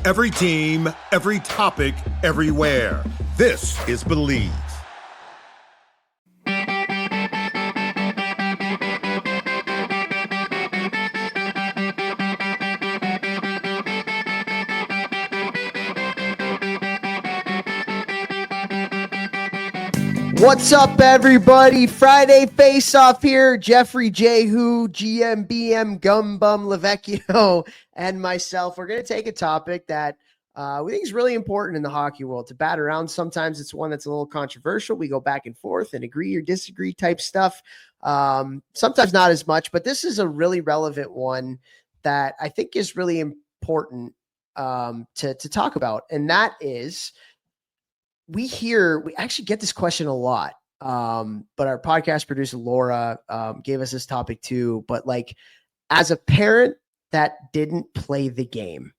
Every team, every topic, everywhere. This is Believe. What's up, everybody? Friday Face-Off here. Jeffrey J. Who, GMBM, Gumbum, Lavecchio, and myself. We're going to take a topic that we think is really important in the hockey world to bat around. Sometimes it's one that's a little controversial. We go back and forth and agree or disagree type stuff. Sometimes not as much, but this is a really relevant one that I think is really important to talk about. And that is, we actually get this question a lot. But our podcast producer, Laura, gave us this topic too. But like, as a parent that didn't play the game,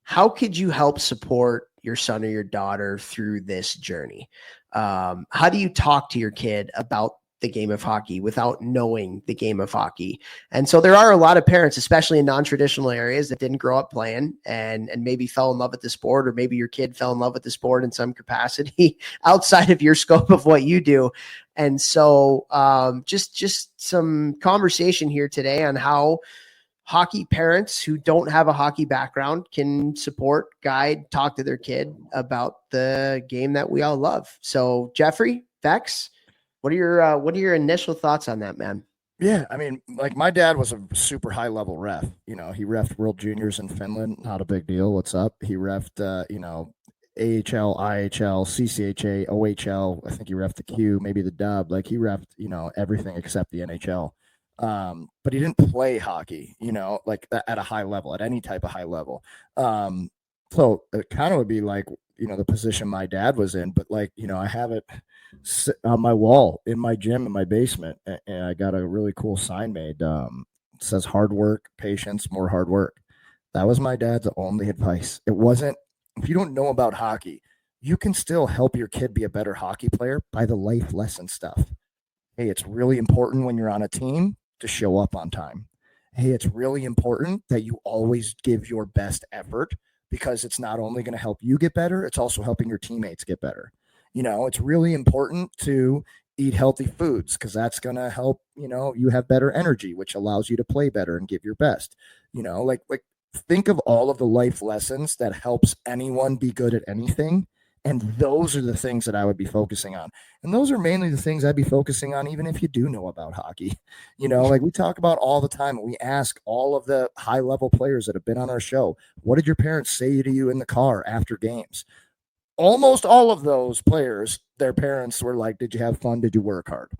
how could you help support your son or your daughter through this journey? How do you talk to your kid about the game of hockey without knowing the game of hockey? And so there are a lot of parents, especially in non-traditional areas, that didn't grow up playing and maybe fell in love with the sport, or maybe your kid fell in love with the sport in some capacity outside of your scope of what you do. And so just some conversation here today on how hockey parents who don't have a hockey background can support, guide, talk to their kid about the game that we all love. So Jeffrey, Vex, what are your initial thoughts on that, man? Yeah, I mean, like, my dad was a super high level ref. You know, he refed World Juniors in Finland. Not a big deal. What's up? He refed, AHL, IHL, CCHA, OHL. I think he refed the Q, maybe the dub. Like, he refed, everything except the NHL. But he didn't play hockey, like at a high level, at any type of high level. So it kind of would be like, the position my dad was in, but like, I have it on my wall in my gym in my basement, and I got a really cool sign made. It says hard work, patience, more hard work. That was my dad's only advice. It wasn't, if you don't know about hockey, you can still help your kid be a better hockey player by the life lesson stuff. Hey, it's really important when you're on a team to show up on time. Hey, it's really important that you always give your best effort, because it's not only going to help you get better, it's also helping your teammates get better. It's really important to eat healthy foods, because that's going to help, you have better energy, which allows you to play better and give your best. Like think of all of the life lessons that helps anyone be good at anything. And those are the things that I would be focusing on. And those are mainly the things I'd be focusing on, even if you do know about hockey. Like we talk about all the time, and we ask all of the high level players that have been on our show, what did your parents say to you in the car after games? Almost all of those players, their parents were like, did you have fun? Did you work hard?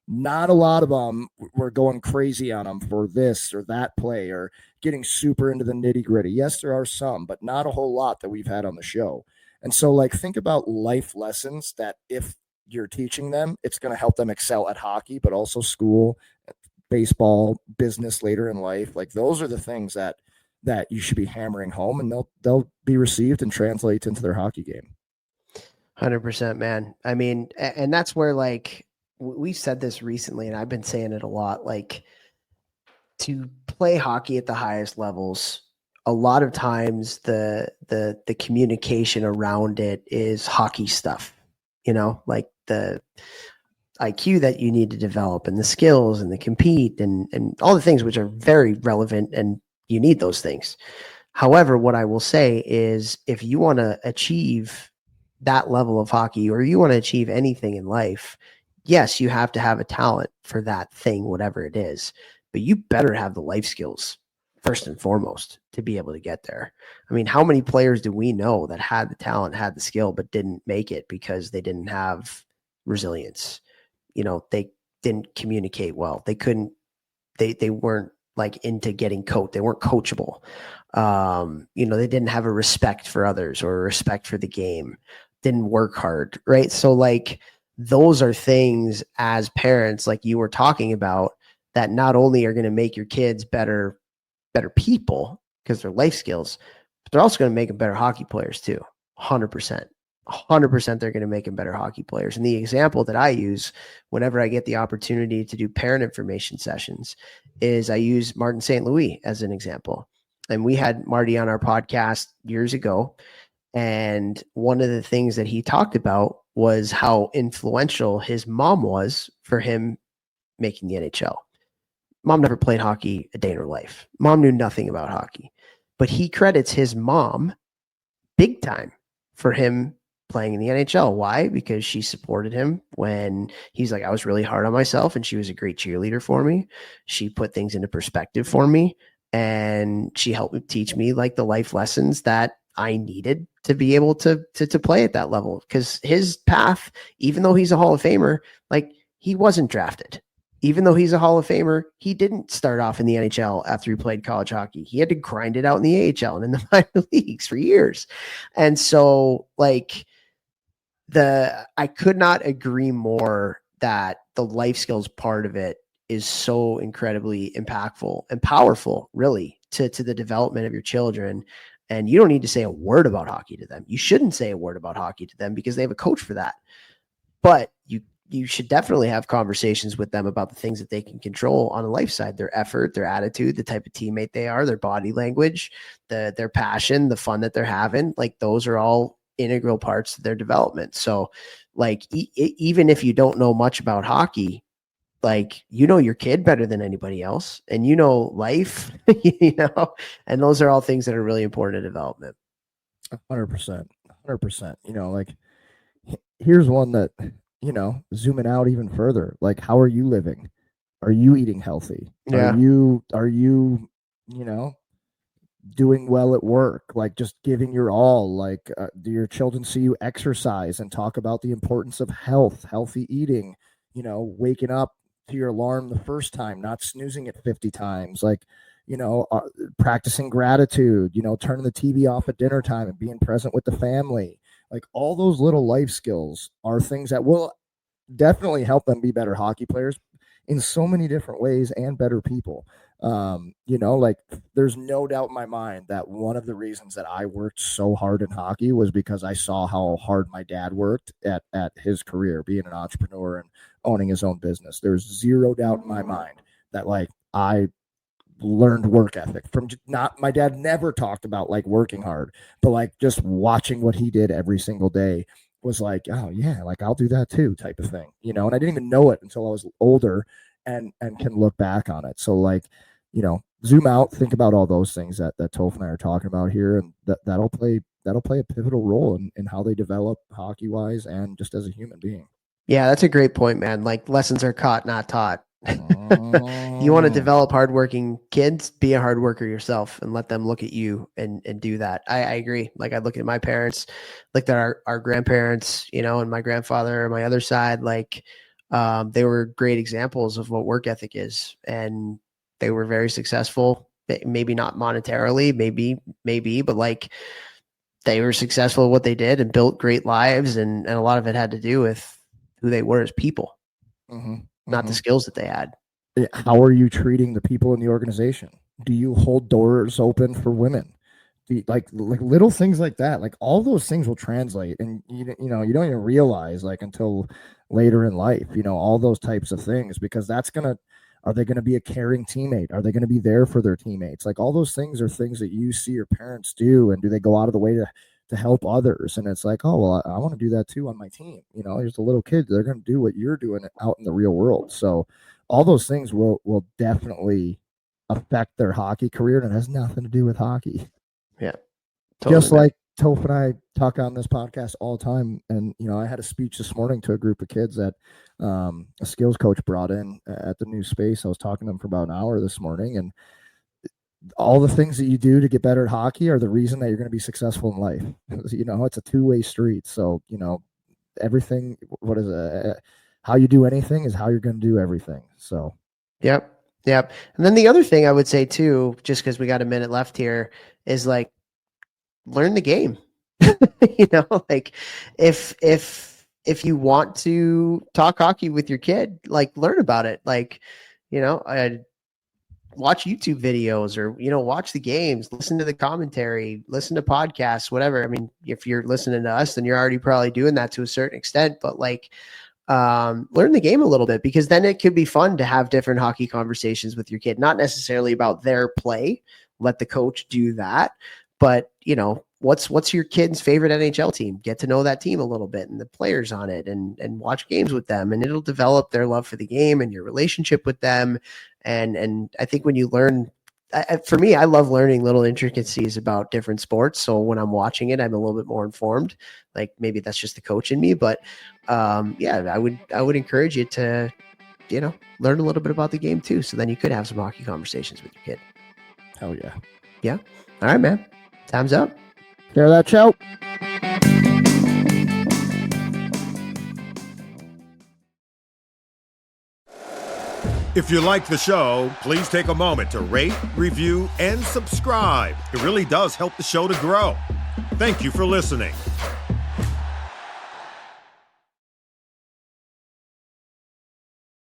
Not a lot of them were going crazy on them for this or that play, or getting super into the nitty gritty. Yes, there are some, but not a whole lot that we've had on the show. And so, like, think about life lessons that if you're teaching them, it's going to help them excel at hockey, but also school, baseball, business later in life. Like, those are the things that you should be hammering home, and they'll be received and translate into their hockey game. 100%, man. I mean, and that's where, like, we've said this recently, and I've been saying it a lot, like, to play hockey at the highest levels, a lot of times the communication around it is hockey stuff, like the IQ that you need to develop and the skills and the compete and all the things which are very relevant, and you need those things. However, what I will say is, if you want to achieve that level of hockey, or you want to achieve anything in life, yes, you have to have a talent for that thing, whatever it is, but you better have the life skills first and foremost to be able to get there. I mean, how many players do we know that had the talent, had the skill, but didn't make it because they didn't have resilience? They didn't communicate well. They couldn't, they weren't like into getting coached. They weren't coachable. They didn't have a respect for others or a respect for the game, didn't work hard. Right. So like, those are things as parents, like you were talking about, that not only are going to make your kids better people because they're life skills, but they're also going to make them better hockey players too. 100%. 100% they're going to make them better hockey players. And the example that I use whenever I get the opportunity to do parent information sessions is I use Martin St. Louis as an example. And we had Marty on our podcast years ago. And one of the things that he talked about was how influential his mom was for him making the NHL. Mom never played hockey a day in her life. Mom knew nothing about hockey, but he credits his mom big time for him playing in the NHL. Why? Because she supported him when he's like, I was really hard on myself, and she was a great cheerleader for me. She put things into perspective for me, and she helped me teach me like the life lessons that I needed to be able to play at that level. Because his path, even though he's a Hall of Famer, like he wasn't drafted. Even though he's a Hall of Famer, he didn't start off in the NHL after he played college hockey. He had to grind it out in the AHL and in the minor leagues for years. And so, like, I could not agree more that the life skills part of it is so incredibly impactful and powerful, really, to the development of your children. And you don't need to say a word about hockey to them. You shouldn't say a word about hockey to them because they have a coach for that. But you should definitely have conversations with them about the things that they can control on the life side, their effort, their attitude, the type of teammate they are, their body language, their passion, the fun that they're having. Like those are all integral parts of their development. So like, even if you don't know much about hockey, like, you know, your kid better than anybody else, and you know, life, and those are all things that are really important to development. 100%. Like here's one that, zooming out even further, like, how are you living? Are you eating healthy? Yeah. Are you, doing well at work? Like, just giving your all? Like, do your children see you exercise and talk about the importance of healthy eating, waking up to your alarm the first time, not snoozing it 50 times, like, practicing gratitude, turning the TV off at dinner time and being present with the family. Like, all those little life skills are things that will definitely help them be better hockey players in so many different ways and better people. Like, there's no doubt in my mind that one of the reasons that I worked so hard in hockey was because I saw how hard my dad worked at his career, being an entrepreneur and owning his own business. There's zero doubt in my mind that, like, I learned work ethic from not, my dad never talked about like working hard, but like just watching what he did every single day was like, oh yeah, like I'll do that too, type of thing, and I didn't even know it until I was older and can look back on it. So like, zoom out, think about all those things that Toph and I are talking about here, and that'll play a pivotal role in how they develop hockey wise and just as a human being. Yeah, that's a great point, man. Like, lessons are caught, not taught. You want to develop hardworking kids, be a hard worker yourself and let them look at you and do that. I agree. Like, I look at my parents, looked at our grandparents, and my grandfather on my other side, like, they were great examples of what work ethic is. And they were very successful, maybe not monetarily, maybe, but like, they were successful at what they did and built great lives. And a lot of it had to do with who they were as people, not the skills that they had. How are you treating the people in the organization? Do you hold doors open for women? Like little things like that, like all those things will translate, and you don't even realize like until later in life, all those types of things, because are they gonna be a caring teammate? Are they gonna be there for their teammates? Like, all those things are things that you see your parents do, and do they go out of the way to help others? And it's like, oh well, I want to do that too on my team. There's the little kids, they're gonna do what you're doing out in the real world. So all those things will definitely affect their hockey career, and it has nothing to do with hockey. Yeah. Totally. Just like Toph and I talk on this podcast all the time. And, I had a speech this morning to a group of kids that a skills coach brought in at the new space. I was talking to them for about an hour this morning, and all the things that you do to get better at hockey are the reason that you're going to be successful in life. It's a two-way street. So, everything, how you do anything is how you're going to do everything. So, Yep. And then the other thing I would say too, just because we got a minute left here, is like, learn the game. Like, if you want to talk hockey with your kid, like, learn about it. Like, watch YouTube videos, or, watch the games, listen to the commentary, listen to podcasts, whatever. I mean, if you're listening to us, then you're already probably doing that to a certain extent, but like, learn the game a little bit, because then it could be fun to have different hockey conversations with your kid, not necessarily about their play let the coach do that. But, you know, what's your kid's favorite NHL team? Get to know that team a little bit and the players on it, and watch games with them, and it'll develop their love for the game and your relationship with them. And I think when you learn, for me, I love learning little intricacies about different sports. So when I'm watching it, I'm a little bit more informed. Like maybe that's just the coach in me, but yeah, I would encourage you to, you know, learn a little bit about the game too. So then you could have some hockey conversations with your kid. Hell yeah. Yeah. All right, man. Time's up. Hear that, Chow? If you like the show, please take a moment to rate, review, and subscribe. It really does help the show to grow. Thank you for listening.